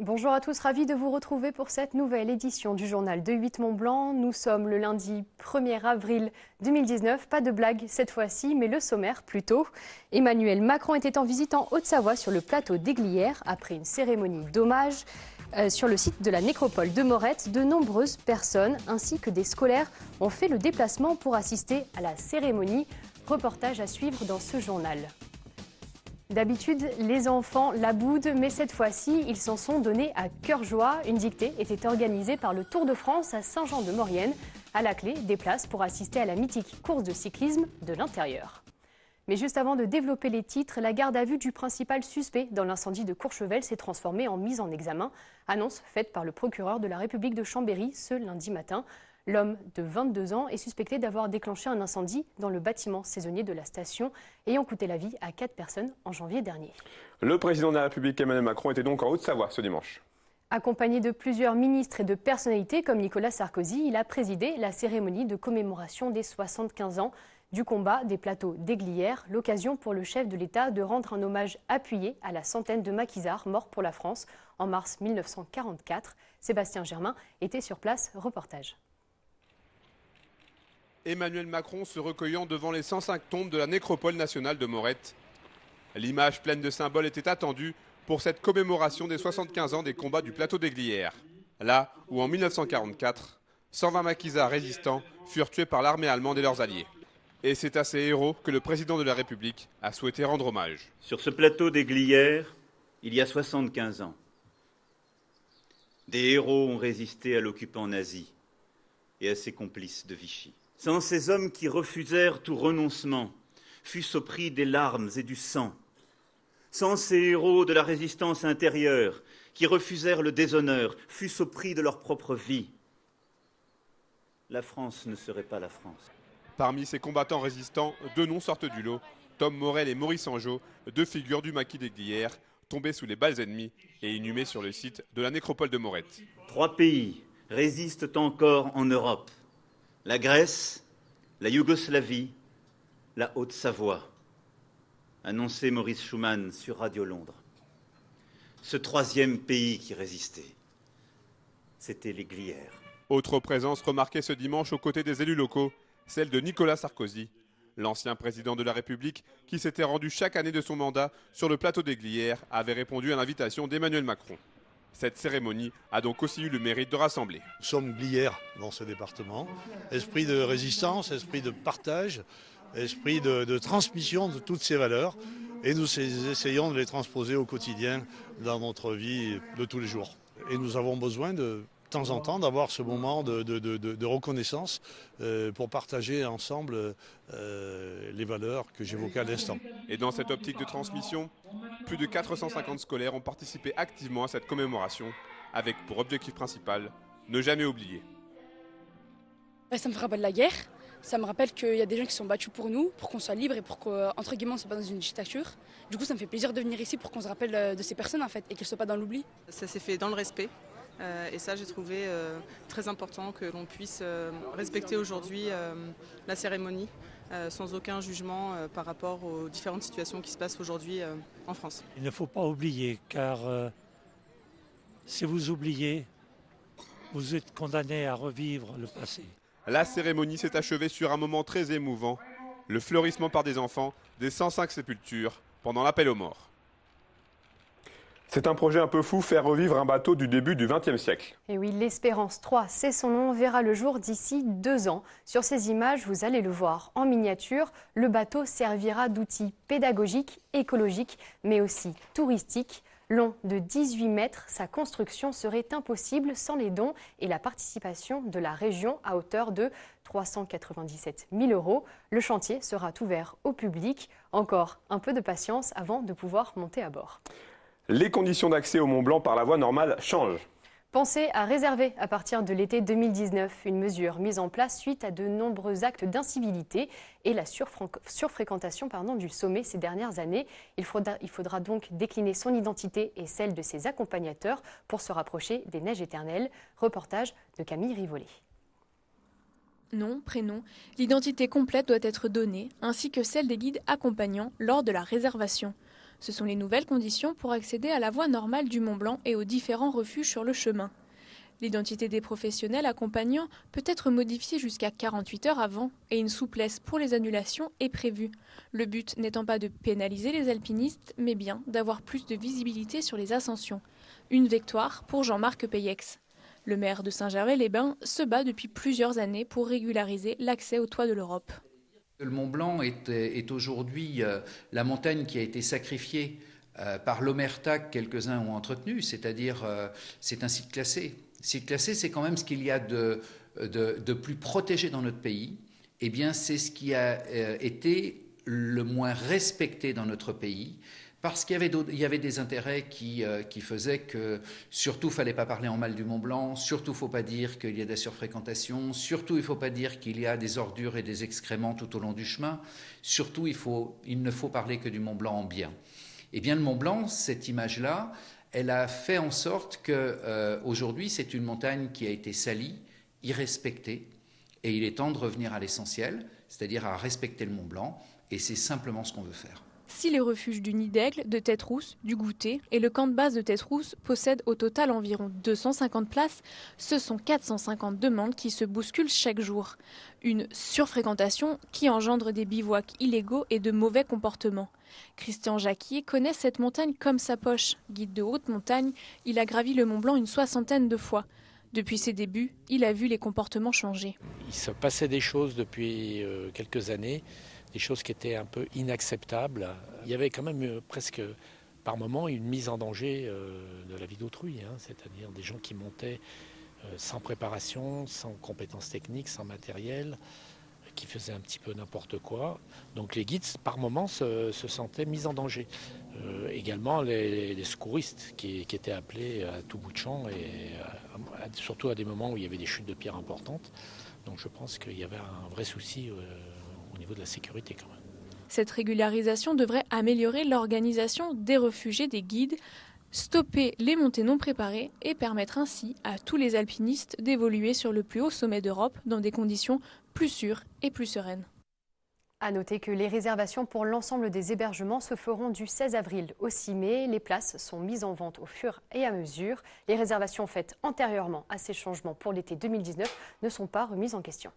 Bonjour à tous, ravi de vous retrouver pour cette nouvelle édition du journal de 8 Mont-Blanc. Nous sommes le lundi 1er avril 2019. Pas de blague cette fois-ci, mais le sommaire plutôt. Emmanuel Macron était en visite en Haute-Savoie sur le plateau d'Aiglières après une cérémonie d'hommage. Sur le site de la nécropole de Morette, de nombreuses personnes ainsi que des scolaires ont fait le déplacement pour assister à la cérémonie. Reportage à suivre dans ce journal. D'habitude, les enfants la boudent, mais cette fois-ci, ils s'en sont donnés à cœur joie. Une dictée était organisée par le Tour de France à Saint-Jean-de-Maurienne. À la clé, des places pour assister à la mythique course de cyclisme de l'intérieur. Mais juste avant de développer les titres, la garde à vue du principal suspect dans l'incendie de Courchevel s'est transformée en mise en examen. Annonce faite par le procureur de la République de Chambéry ce lundi matin. L'homme de 22 ans est suspecté d'avoir déclenché un incendie dans le bâtiment saisonnier de la station, ayant coûté la vie à 4 personnes en janvier dernier. Le président de la République, Emmanuel Macron, était donc en Haute-Savoie ce dimanche. Accompagné de plusieurs ministres et de personnalités comme Nicolas Sarkozy, il a présidé la cérémonie de commémoration des 75 ans du combat des plateaux d'Aiglières, l'occasion pour le chef de l'État de rendre un hommage appuyé à la centaine de maquisards morts pour la France en mars 1944. Sébastien Germain était sur place, reportage. Emmanuel Macron se recueillant devant les 105 tombes de la nécropole nationale de Morette. L'image pleine de symboles était attendue pour cette commémoration des 75 ans des combats du plateau d'Aiglières. Là où en 1944, 120 maquisards résistants furent tués par l'armée allemande et leurs alliés. Et c'est à ces héros que le président de la République a souhaité rendre hommage. Sur ce plateau d'Aiglières, il y a 75 ans, des héros ont résisté à l'occupant nazi et à ses complices de Vichy. Sans ces hommes qui refusèrent tout renoncement, fût-ce au prix des larmes et du sang, sans ces héros de la résistance intérieure qui refusèrent le déshonneur, fût-ce au prix de leur propre vie, la France ne serait pas la France. Parmi ces combattants résistants, deux noms sortent du lot, Tom Morel et Maurice Angeau, deux figures du maquis d'Aiglières, tombés sous les balles ennemies et inhumés sur le site de la nécropole de Morette. 3 pays résistent encore en Europe. La Grèce, la Yougoslavie, la Haute-Savoie, annonçait Maurice Schumann sur Radio Londres. Ce 3e pays qui résistait, c'était l'Aiglières. Autre présence remarquée ce dimanche aux côtés des élus locaux, celle de Nicolas Sarkozy, l'ancien président de la République qui s'était rendu chaque année de son mandat sur le plateau d'Aiglières, avait répondu à l'invitation d'Emmanuel Macron. Cette cérémonie a donc aussi eu le mérite de rassembler. Nous sommes glières dans ce département. Esprit de résistance, esprit de partage, esprit de transmission de toutes ces valeurs. Et nous essayons de les transposer au quotidien dans notre vie de tous les jours. Et nous avons besoin de temps en temps d'avoir ce moment de reconnaissance pour partager ensemble les valeurs que j'évoquais à l'instant. Et dans cette optique de transmission, plus de 450 scolaires ont participé activement à cette commémoration, avec pour objectif principal, ne jamais oublier. Ça me rappelle la guerre, ça me rappelle qu'il y a des gens qui sont battus pour nous, pour qu'on soit libre et pour qu'entre guillemets on ne soit pas dans une dictature. Du coup ça me fait plaisir de venir ici pour qu'on se rappelle de ces personnes en fait et qu'elles ne soient pas dans l'oubli. Ça s'est fait dans le respect. Et ça, j'ai trouvé très important que l'on puisse respecter aujourd'hui la cérémonie sans aucun jugement par rapport aux différentes situations qui se passent aujourd'hui en France. Il ne faut pas oublier, car si vous oubliez, vous êtes condamné à revivre le passé. La cérémonie s'est achevée sur un moment très émouvant, le fleurissement par des enfants des 105 sépultures pendant l'appel aux morts. C'est un projet un peu fou, faire revivre un bateau du début du XXe siècle. Et oui, l'Espérance 3, c'est son nom, verra le jour d'ici 2 ans. Sur ces images, vous allez le voir en miniature. Le bateau servira d'outil pédagogique, écologique, mais aussi touristique. Long de 18 mètres, sa construction serait impossible sans les dons et la participation de la région à hauteur de 397 000 €. Le chantier sera ouvert au public. Encore un peu de patience avant de pouvoir monter à bord. Les conditions d'accès au Mont Blanc par la voie normale changent. Pensez à réserver à partir de l'été 2019, une mesure mise en place suite à de nombreux actes d'incivilité et la surfréquentation du sommet ces dernières années. Il faudra donc décliner son identité et celle de ses accompagnateurs pour se rapprocher des neiges éternelles. Reportage de Camille Rivollet. Nom, prénom, l'identité complète doit être donnée, ainsi que celle des guides accompagnants lors de la réservation. Ce sont les nouvelles conditions pour accéder à la voie normale du Mont Blanc et aux différents refuges sur le chemin. L'identité des professionnels accompagnants peut être modifiée jusqu'à 48 heures avant et une souplesse pour les annulations est prévue. Le but n'étant pas de pénaliser les alpinistes, mais bien d'avoir plus de visibilité sur les ascensions. Une victoire pour Jean-Marc Peyex. Le maire de Saint-Gervais-les-Bains se bat depuis plusieurs années pour régulariser l'accès au toit de l'Europe. Le Mont Blanc est aujourd'hui la montagne qui a été sacrifiée par l'omerta que quelques-uns ont entretenu, c'est-à-dire c'est un site classé. Site classé, c'est quand même ce qu'il y a de plus protégé dans notre pays. Eh bien, c'est ce qui a été le moins respecté dans notre pays, parce qu'il y avait des intérêts qui faisaient que surtout il ne fallait pas parler en mal du Mont Blanc, surtout il ne faut pas dire qu'il y a de la surfréquentation, surtout il ne faut pas dire qu'il y a des ordures et des excréments tout au long du chemin, surtout il ne faut parler que du Mont Blanc en bien. Eh bien, le Mont Blanc, cette image-là, elle a fait en sorte qu'aujourd'hui, c'est une montagne qui a été salie, irrespectée, et il est temps de revenir à l'essentiel, c'est-à-dire à respecter le Mont Blanc, et c'est simplement ce qu'on veut faire. Si les refuges du Nid d'Aigle, de Tête-Rousse, du Goûter et le camp de base de Tête-Rousse possèdent au total environ 250 places, ce sont 450 demandes qui se bousculent chaque jour. Une surfréquentation qui engendre des bivouacs illégaux et de mauvais comportements. Christian Jacquier connaît cette montagne comme sa poche. Guide de haute montagne, il a gravi le Mont Blanc une 60aine de fois. Depuis ses débuts, il a vu les comportements changer. Il se passait des choses depuis quelques années, des choses qui étaient un peu inacceptables. Il y avait quand même presque par moment une mise en danger de la vie d'autrui, c'est-à-dire des gens qui montaient sans préparation, sans compétences techniques, sans matériel, qui faisaient un petit peu n'importe quoi. Donc les guides, par moments, se sentaient mis en danger. Également les secouristes qui étaient appelés à tout bout de champ, et surtout à des moments où il y avait des chutes de pierres importantes. Donc je pense qu'il y avait un vrai souci au niveau de la sécurité quand même. Cette régularisation devrait améliorer l'organisation des réfugiés des guides, stopper les montées non préparées et permettre ainsi à tous les alpinistes d'évoluer sur le plus haut sommet d'Europe dans des conditions plus sûres et plus sereines. À noter que les réservations pour l'ensemble des hébergements se feront du 16 avril au 6 mai. Les places sont mises en vente au fur et à mesure. Les réservations faites antérieurement à ces changements pour l'été 2019 ne sont pas remises en question.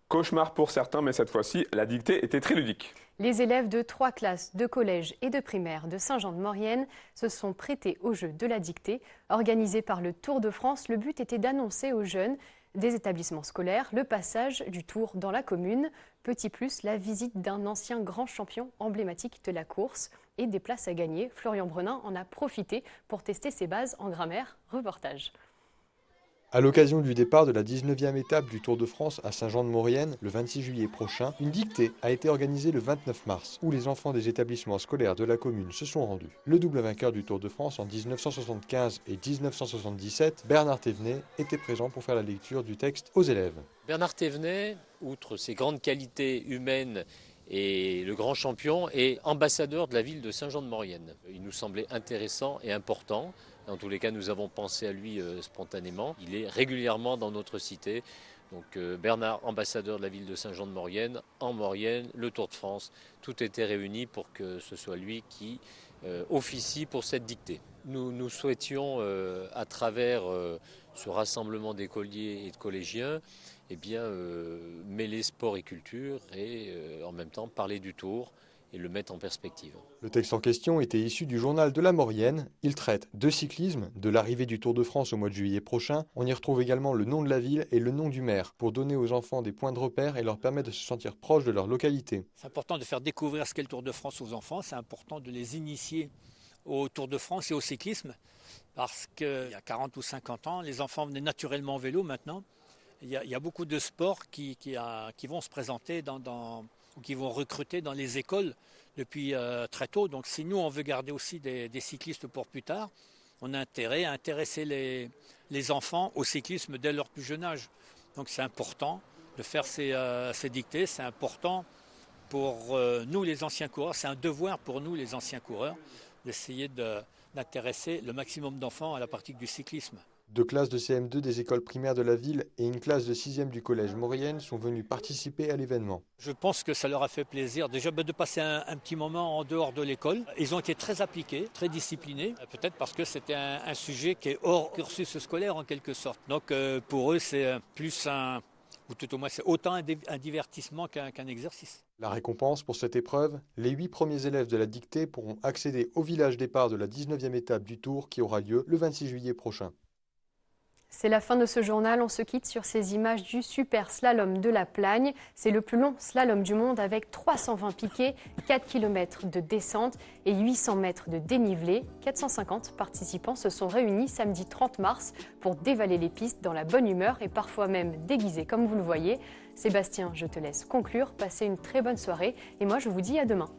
Cauchemar pour certains, mais cette fois-ci, la dictée était très ludique. Les élèves de 3 classes de collège et de primaire de Saint-Jean-de-Maurienne se sont prêtés au jeu de la dictée. Organisé par le Tour de France, le but était d'annoncer aux jeunes des établissements scolaires le passage du Tour dans la commune. Petit plus, la visite d'un ancien grand champion emblématique de la course et des places à gagner. Florian Brenin en a profité pour tester ses bases en grammaire. Reportage. À l'occasion du départ de la 19e étape du Tour de France à Saint-Jean-de-Maurienne, le 26 juillet prochain, une dictée a été organisée le 29 mars, où les enfants des établissements scolaires de la commune se sont rendus. Le double vainqueur du Tour de France en 1975 et 1977, Bernard Thévenet, était présent pour faire la lecture du texte aux élèves. Bernard Thévenet, outre ses grandes qualités humaines et le grand champion, est ambassadeur de la ville de Saint-Jean-de-Maurienne. Il nous semblait intéressant et important. En tous les cas, nous avons pensé à lui spontanément. Il est régulièrement dans notre cité. Donc Bernard, ambassadeur de la ville de Saint-Jean-de-Maurienne, en Maurienne, le Tour de France, tout était réuni pour que ce soit lui qui officie pour cette dictée. Nous souhaitions, à travers ce rassemblement d'écoliers et de collégiens, mêler sport et culture et en même temps parler du Tour et le mettre en perspective. Le texte en question était issu du journal de la Maurienne. Il traite de cyclisme, de l'arrivée du Tour de France au mois de juillet prochain. On y retrouve également le nom de la ville et le nom du maire pour donner aux enfants des points de repère et leur permettre de se sentir proches de leur localité. C'est important de faire découvrir ce qu'est le Tour de France aux enfants. C'est important de les initier au Tour de France et au cyclisme parce qu'il y a 40 ou 50 ans, les enfants venaient naturellement en vélo maintenant. Il y a beaucoup de sports qui vont se présenter ou qui vont recruter dans les écoles depuis très tôt. Donc si nous, on veut garder aussi des cyclistes pour plus tard, on a intérêt à intéresser les enfants au cyclisme dès leur plus jeune âge. Donc c'est important de faire ces dictées, c'est important pour nous les anciens coureurs, c'est un devoir pour nous les anciens coureurs d'essayer d'intéresser le maximum d'enfants à la pratique du cyclisme. 2 classes de CM2 des écoles primaires de la ville et une classe de 6e du collège Maurienne sont venus participer à l'événement. Je pense que ça leur a fait plaisir déjà de passer un petit moment en dehors de l'école. Ils ont été très appliqués, très disciplinés, peut-être parce que c'était un sujet qui est hors cursus scolaire en quelque sorte. Donc pour eux c'est plus ou tout au moins c'est autant un divertissement qu'un exercice. La récompense pour cette épreuve, les 8 premiers élèves de la dictée pourront accéder au village départ de la 19e étape du Tour qui aura lieu le 26 juillet prochain. C'est la fin de ce journal. On se quitte sur ces images du super slalom de la Plagne. C'est le plus long slalom du monde avec 320 piquets, 4 km de descente et 800 mètres de dénivelé. 450 participants se sont réunis samedi 30 mars pour dévaler les pistes dans la bonne humeur et parfois même déguisés comme vous le voyez. Sébastien, je te laisse conclure. Passez une très bonne soirée et moi je vous dis à demain.